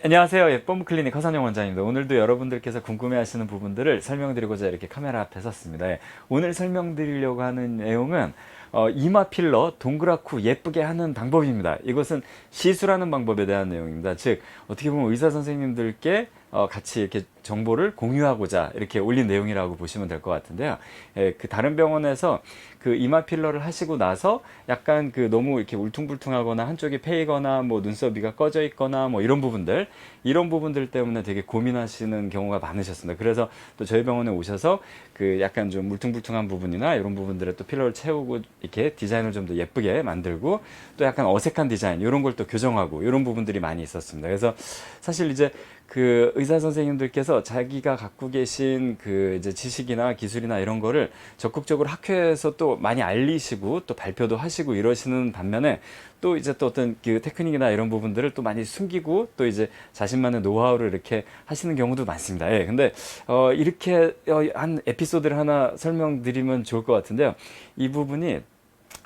네, 안녕하세요. 예쁨 클리닉 허선영 원장입니다. 오늘도 여러분들께서 궁금해하시는 부분들을 설명드리고자 이렇게 카메라 앞에 섰습니다. 오늘 설명드리려고 하는 내용은 이마 필러 동그랗고 예쁘게 하는 방법입니다. 이것은 시술하는 방법에 대한 내용입니다. 즉 어떻게 보면 의사 선생님들께 같이 이렇게 정보를 공유하고자 이렇게 올린 내용이라고 보시면 될 것 같은데요. 그 다른 병원에서 그 이마 필러를 하시고 나서 약간 그 너무 이렇게 울퉁불퉁하거나 한쪽이 패이거나 뭐 눈썹이가 꺼져 있거나 뭐 이런 부분들 때문에 되게 고민하시는 경우가 많으셨습니다. 그래서 또 저희 병원에 오셔서 그 약간 좀 울퉁불퉁한 부분이나 이런 부분들에 또 필러를 채우고 이렇게 디자인을 좀 더 예쁘게 만들고 또 약간 어색한 디자인 이런 걸 또 교정하고 이런 부분들이 많이 있었습니다. 그래서 사실 이제 그 의사 선생님들께서 자기가 갖고 계신 그 이제 지식이나 기술이나 이런 거를 적극적으로 학회에서 또 많이 알리시고 또 발표도 하시고 이러시는 반면에 또 이제 또 어떤 그 테크닉이나 이런 부분들을 또 많이 숨기고 또 이제 자신만의 노하우를 이렇게 하시는 경우도 많습니다. 예, 근데 이렇게 한 에피소드를 하나 설명드리면 좋을 것 같은데요. 이 부분이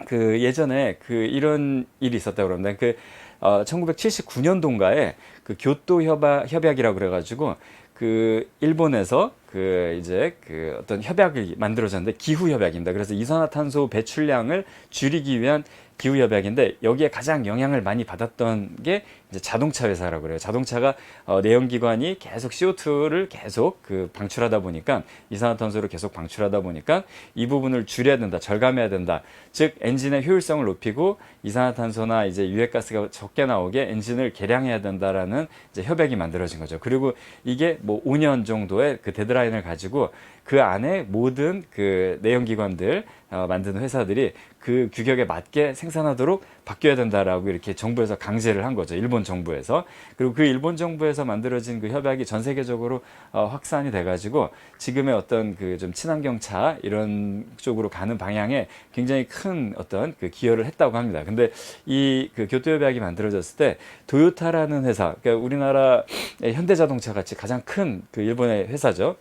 그 예전에 그 이런 일이 있었다고 그럽니다. 그 1979년도인가에 그 교토 협약이라고 그래가지고 그 일본에서 그 이제 그 어떤 협약이 만들어졌는데 기후 협약입니다. 그래서 이산화탄소 배출량을 줄이기 위한 기후 협약인데 여기에 가장 영향을 많이 받았던 게 이제 자동차 회사라고 그래요. 자동차가 내연기관이 계속 CO2를 계속 그 방출하다 보니까 이산화탄소를 계속 방출하다 보니까 이 부분을 줄여야 된다, 절감해야 된다. 즉 엔진의 효율성을 높이고 이산화탄소나 이제 유해가스가 적게 나오게 엔진을 개량해야 된다라는 이제 협약이 만들어진 거죠. 그리고 이게 뭐 5년 정도의 그 데드라인을 가지고 그 안에 모든 그 내연기관들 만드는 회사들이 그 규격에 맞게 생산하도록 바뀌어야 된다라고 이렇게 정부에서 강제를 한 거죠. 일본 정부에서. 그리고 그 일본 정부에서 만들어진 그 협약이 전 세계적으로 확산이 돼가지고 지금의 어떤 그 좀 친환경 차 이런 쪽으로 가는 방향에 굉장히 큰 어떤 그 기여를 했다고 합니다. 근데 이 그 교토 협약이 만들어졌을 때 도요타라는 회사, 그러니까 우리나라 현대자동차 같이 가장 큰 그 일본의 회사죠.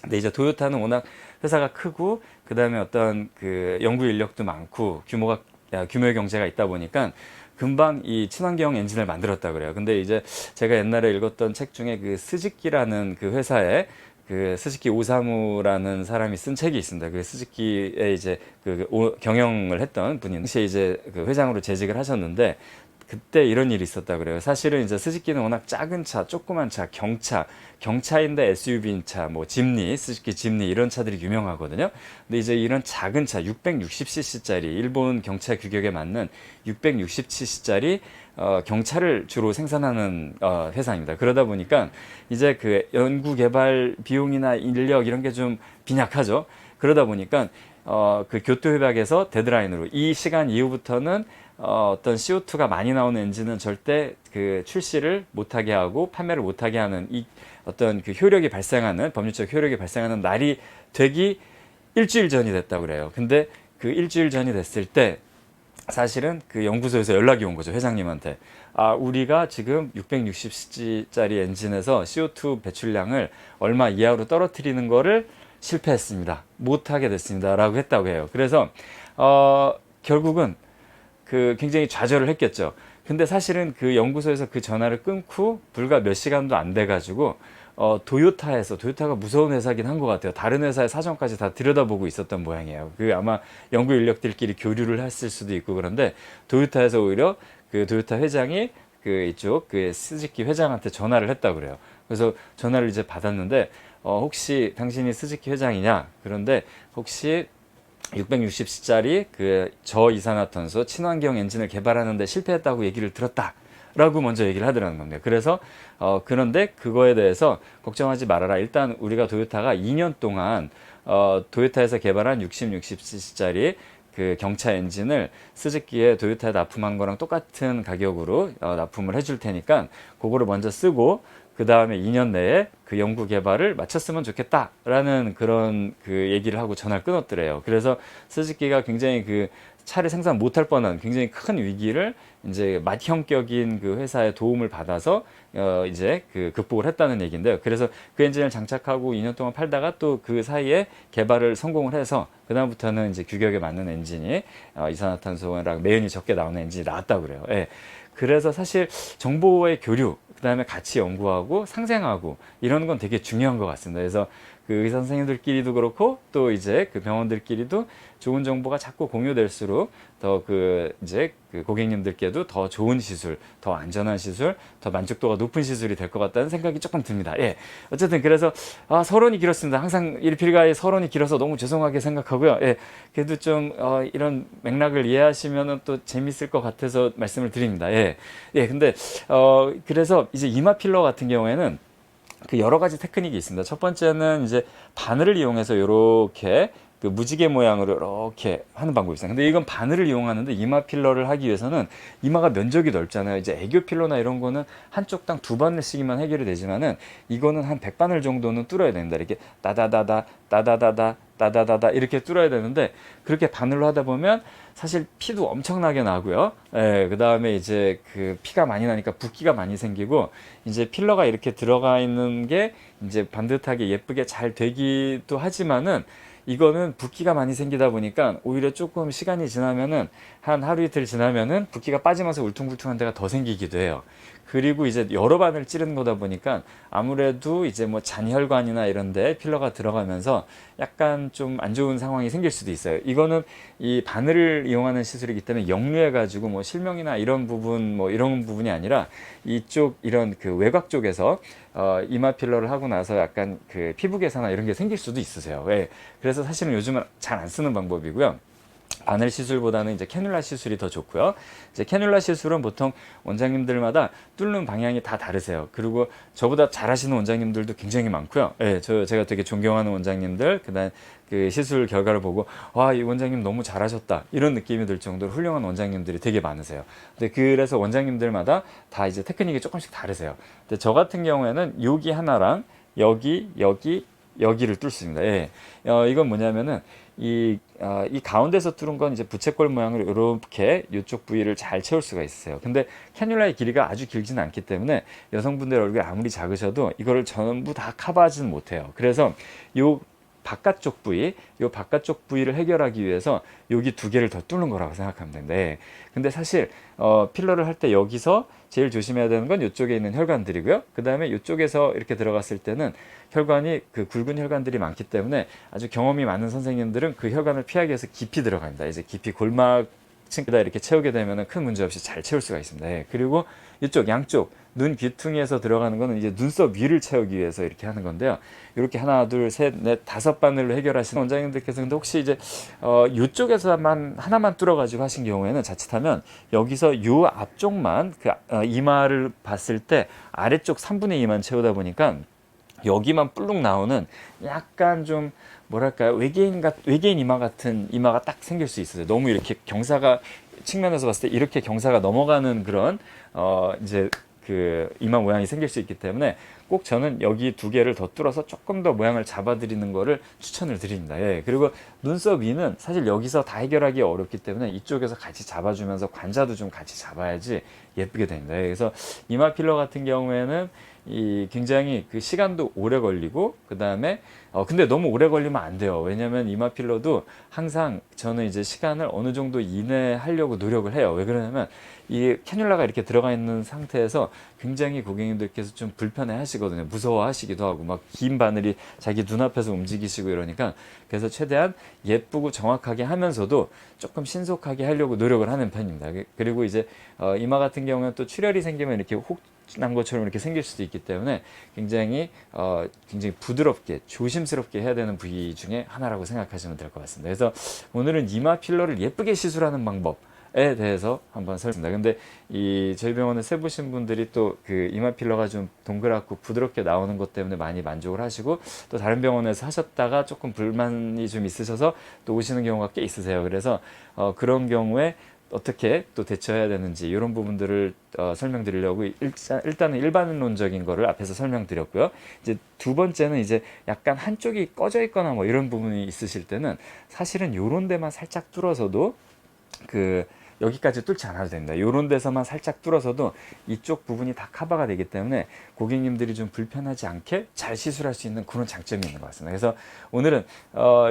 근데 이제 도요타는 워낙 회사가 크고 그다음에 어떤 그 연구 인력도 많고 규모의 경제가 있다 보니까 금방 이 친환경 엔진을 만들었다 그래요. 근데 이제 제가 옛날에 읽었던 책 중에 그 스즈키라는 그 회사에 그 스즈키 오사무라는 사람이 쓴 책이 있습니다. 그 스즈키의 이제 경영을 했던 분이 당시에 이제 그 회장으로 재직을 하셨는데 그때 이런 일이 있었다 그래요. 사실은 이제 스즈키는 워낙 작은 차, 조그만 차, 경차인데 SUV인 차, 뭐 짐니, 스즈키 짐니 이런 차들이 유명하거든요. 근데 이제 이런 작은 차, 660cc짜리 일본 경차 규격에 맞는 660cc짜리 경차를 주로 생산하는 회사입니다. 그러다 보니까 이제 그 연구 개발 비용이나 인력 이런 게 좀 빈약하죠. 그러다 보니까 그 교토 협약에서 데드라인으로 이 시간 이후부터는 어떤 CO2가 많이 나오는 엔진은 절대 그 출시를 못하게 하고 판매를 못하게 하는 이 어떤 그 법률적 효력이 발생하는 날이 되기 일주일 전이 됐다고 그래요. 근데 그 일주일 전이 됐을 때 사실은 그 연구소에서 연락이 온 거죠. 회장님한테. 우리가 지금 660cca리 엔진에서 CO2 배출량을 얼마 이하로 떨어뜨리는 거를 실패했습니다. 못하게 됐습니다. 라고 했다고 해요. 그래서 결국은 그 굉장히 좌절을 했겠죠. 근데 사실은 그 연구소에서 그 전화를 끊고 불과 몇 시간도 안 돼가지고 도요타가 무서운 회사긴 한 것 같아요. 다른 회사의 사정까지 다 들여다보고 있었던 모양이에요. 그 아마 연구 인력들끼리 교류를 했을 수도 있고 그런데 도요타에서 오히려 그 도요타 회장이 그 이쪽 그 스즈키 회장한테 전화를 했다고 그래요. 그래서 전화를 이제 받았는데 혹시 당신이 스즈키 회장이냐? 그런데 혹시 660c짜리 그 저이산화탄소 친환경 엔진을 개발하는데 실패했다고 얘기를 들었다. 라고 먼저 얘기를 하더라는 겁니다. 그래서 그런데 그거에 대해서 걱정하지 말아라. 일단 우리가 도요타가 2년 동안 도요타에서 개발한 60cca리 그 경차 엔진을 스즈키에 도요타에 납품한 거랑 똑같은 가격으로 납품을 해줄 테니까 그거를 먼저 쓰고 그 다음에 2년 내에 그 연구 개발을 마쳤으면 좋겠다라는 그런 그 얘기를 하고 전화를 끊었더래요. 그래서 스즈키가 굉장히 그 차를 생산 못할 뻔한 굉장히 큰 위기를 이제 맏형격인 그 회사의 도움을 받아서 이제 그 극복을 했다는 얘기인데요. 그래서 그 엔진을 장착하고 2년 동안 팔다가 또 그 사이에 개발을 성공을 해서 그다음부터는 이제 규격에 맞는 엔진이 이산화탄소랑 매연이 적게 나오는 엔진이 나왔다고 그래요. 예. 그래서 사실 정보의 교류, 그다음에 같이 연구하고 상생하고 이런 건 되게 중요한 것 같습니다. 그래서 그 의사 선생님들끼리도 그렇고 또 이제 그 병원들끼리도 좋은 정보가 자꾸 공유될수록 더 그 이제 그 고객님들께도 더 좋은 시술, 더 안전한 시술, 더 만족도가 높은 시술이 될 것 같다는 생각이 조금 듭니다. 예. 어쨌든 그래서 서론이 길었습니다. 항상 일필가의 서론이 길어서 너무 죄송하게 생각하고요. 예. 그래도 좀 이런 맥락을 이해하시면은 또 재밌을 것 같아서 말씀을 드립니다. 예. 예. 근데 그래서 이제 이마 필러 같은 경우에는 그 여러 가지 테크닉이 있습니다. 첫 번째는 이제 바늘을 이용해서 이렇게 그 무지개 모양으로 이렇게 하는 방법이 있어요. 근데 이건 바늘을 이용하는데 이마 필러를 하기 위해서는 이마가 면적이 넓잖아요. 이제 애교 필러나 이런 거는 한쪽 당 두 바늘씩만 해결이 되지만은 이거는 한 100바늘 정도는 뚫어야 됩니다. 이렇게 따다다다 따다다다 따다다다 이렇게 뚫어야 되는데 그렇게 바늘로 하다 보면 사실 피도 엄청나게 나고요. 예, 그 다음에 이제 그 피가 많이 나니까 붓기가 많이 생기고 이제 필러가 이렇게 들어가 있는 게 이제 반듯하게 예쁘게 잘 되기도 하지만은 이거는 붓기가 많이 생기다 보니까 오히려 조금 시간이 지나면은 한 하루 이틀 지나면은 붓기가 빠지면서 울퉁불퉁한 데가 더 생기기도 해요. 그리고 이제 여러 바늘 찌르는 거다 보니까 아무래도 이제 뭐 잔혈관이나 이런 데 필러가 들어가면서 약간 좀 안 좋은 상황이 생길 수도 있어요. 이거는 이 바늘을 이용하는 시술이기 때문에 역류해 가지고 뭐 실명이나 이런 부분 뭐 이런 부분이 아니라 이쪽 이런 그 외곽 쪽에서 이마 필러를 하고 나서 약간 그 피부 괴사나 이런 게 생길 수도 있으세요. 예. 그래서 사실은 요즘은 잘 안 쓰는 방법이고요. 바늘 시술보다는 이제 캐뉼라 시술이 더 좋고요. 이제 캐뉼라 시술은 보통 원장님들마다 뚫는 방향이 다 다르세요. 그리고 저보다 잘하시는 원장님들도 굉장히 많고요. 예, 제가 되게 존경하는 원장님들, 그다음 그 시술 결과를 보고 와, 이 원장님 너무 잘하셨다 이런 느낌이 들 정도로 훌륭한 원장님들이 되게 많으세요. 근데 그래서 원장님들마다 다 이제 테크닉이 조금씩 다르세요. 근데 저 같은 경우에는 여기 하나랑 여기를 뚫습니다. 예. 이건 뭐냐면은 이 가운데서 뚫은 건 이제 부채꼴 모양으로 이렇게 이쪽 부위를 잘 채울 수가 있어요. 근데 캐뉼라의 길이가 아주 길지는 않기 때문에 여성분들 얼굴이 아무리 작으셔도 이거를 전부 다 커버하지는 못해요. 그래서 요 바깥쪽 부위, 요 바깥쪽 부위를 해결하기 위해서 여기 두 개를 더 뚫는 거라고 생각하면 되는데, 근데 사실 필러를 할 때 여기서 제일 조심해야 되는 건 이쪽에 있는 혈관들이고요. 그 다음에 이쪽에서 이렇게 들어갔을 때는 혈관이 그 굵은 혈관들이 많기 때문에 아주 경험이 많은 선생님들은 그 혈관을 피하기 위해서 깊이 들어갑니다. 이제 깊이 골막 층에다 이렇게 채우게 되면 큰 문제 없이 잘 채울 수가 있습니다. 예. 그리고 이쪽 양쪽 눈 귀퉁이에서 들어가는 거는 이제 눈썹 위를 채우기 위해서 이렇게 하는 건데요. 이렇게 하나, 둘, 셋, 넷, 다섯 바늘로 해결하시는 원장님들께서 근데 혹시 이제 이쪽에서만 하나만 뚫어가지고 하신 경우에는 자칫하면 여기서 요 앞쪽만 그 이마를 봤을 때 아래쪽 3분의 2만 채우다 보니까 여기만 뿔룩 나오는 약간 좀 뭐랄까요, 외계인 이마 같은 이마가 딱 생길 수 있어요. 너무 이렇게 경사가 측면에서 봤을 때 이렇게 경사가 넘어가는 그런 이제 그 이마 모양이 생길 수 있기 때문에 꼭 저는 여기 두 개를 더 뚫어서 조금 더 모양을 잡아드리는 거를 추천을 드립니다. 예. 그리고 눈썹 위는 사실 여기서 다 해결하기 어렵기 때문에 이쪽에서 같이 잡아주면서 관자도 좀 같이 잡아야지 예쁘게 됩니다. 예. 그래서 이마 필러 같은 경우에는 굉장히 그 시간도 오래 걸리고 그 다음에 근데 너무 오래 걸리면 안 돼요. 왜냐면 이마 필러도 항상 저는 이제 시간을 어느 정도 이내에 하려고 노력을 해요. 왜 그러냐면 이 캐뉼라가 이렇게 들어가 있는 상태에서 굉장히 고객님들께서 좀 불편해 하시거든요. 무서워 하시기도 하고 막 긴 바늘이 자기 눈앞에서 움직이시고 이러니까, 그래서 최대한 예쁘고 정확하게 하면서도 조금 신속하게 하려고 노력을 하는 편입니다. 그리고 이제 이마 같은 경우는 또 출혈이 생기면 이렇게 혹 난 것처럼 이렇게 생길 수도 있기 때문에 굉장히 부드럽게 조심스럽게 해야 되는 부위 중에 하나라고 생각하시면 될 것 같습니다. 그래서 오늘은 이마 필러를 예쁘게 시술하는 방법에 대해서 한번 설명드립니다. 근데 저희 병원에 세보신 분들이 또 그 이마 필러가 좀 동그랗고 부드럽게 나오는 것 때문에 많이 만족을 하시고, 또 다른 병원에서 하셨다가 조금 불만이 좀 있으셔서 또 오시는 경우가 꽤 있으세요. 그래서 그런 경우에 어떻게 또 대처해야 되는지 이런 부분들을 설명드리려고 일단은 일반론적인 거를 앞에서 설명드렸고요. 이제 두 번째는 이제 약간 한쪽이 꺼져 있거나 뭐 이런 부분이 있으실 때는 사실은 요런 데만 살짝 뚫어서도 그 여기까지 뚫지 않아도 됩니다. 이런 데서만 살짝 뚫어서도 이쪽 부분이 다 커버가 되기 때문에 고객님들이 좀 불편하지 않게 잘 시술할 수 있는 그런 장점이 있는 것 같습니다. 그래서 오늘은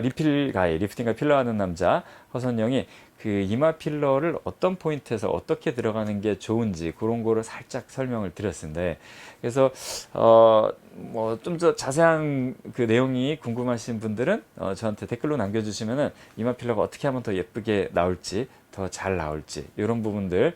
리필 가이, 리프팅과 필러하는 남자 허선영이 그 이마 필러를 어떤 포인트에서 어떻게 들어가는 게 좋은지 그런 거를 살짝 설명을 드렸습니다. 그래서 뭐 좀 더 자세한 그 내용이 궁금하신 분들은 저한테 댓글로 남겨주시면은 이마 필러가 어떻게 하면 더 예쁘게 나올지, 더 잘 나올지 이런 부분들,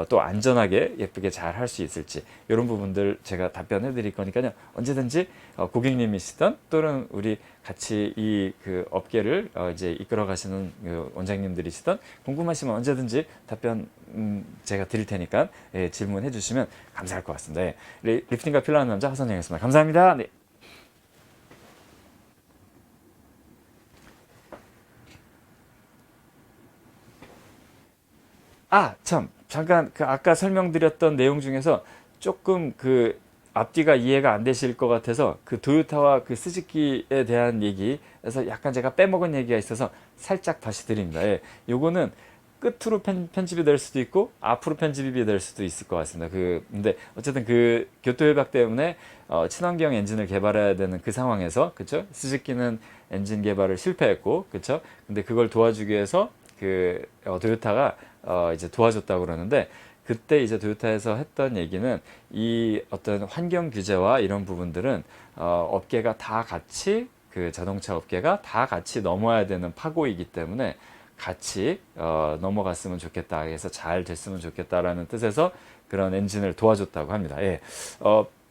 또 안전하게 예쁘게 잘 할 수 있을지 이런 부분들 제가 답변해 드릴 거니까요. 언제든지 고객님이시던 또는 우리 같이 이 그 업계를 이제 이끌어 가시는 그 원장님들이시던 궁금하시면 언제든지 답변 제가 드릴 테니까 예, 질문해 주시면 감사할 것 같습니다. 예. 리프팅과 필러하는 남자 허선영이었습니다. 감사합니다. 네. 참, 잠깐 그 아까 설명드렸던 내용 중에서 조금 그 앞뒤가 이해가 안 되실 것 같아서 그 도요타와 그 스즈키에 대한 얘기에서 약간 제가 빼먹은 얘기가 있어서 살짝 다시 드립니다. 예, 요거는 끝으로 편집이 될 수도 있고 앞으로 편집이 될 수도 있을 것 같습니다. 근데 어쨌든 그 교토 협약 때문에 친환경 엔진을 개발해야 되는 그 상황에서 그쵸? 스즈키는 엔진 개발을 실패했고 그쵸? 근데 그걸 도와주기 위해서 도요타가 이제 도와줬다고 그러는데 그때 이제 도요타에서 했던 얘기는 이 어떤 환경 규제와 이런 부분들은 업계가 다 같이 그 자동차 업계가 다 같이 넘어야 되는 파고이기 때문에 같이 넘어갔으면 좋겠다. 그래서 잘 됐으면 좋겠다라는 뜻에서 그런 엔진을 도와줬다고 합니다. 예.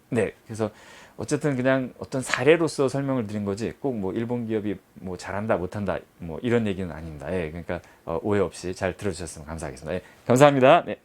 네. 그래서 어쨌든 그냥 어떤 사례로서 설명을 드린 거지 꼭 뭐 일본 기업이 뭐 잘한다 못한다 뭐 이런 얘기는 아닙니다. 예. 그러니까 오해 없이 잘 들어주셨으면 감사하겠습니다. 예. 감사합니다. 네.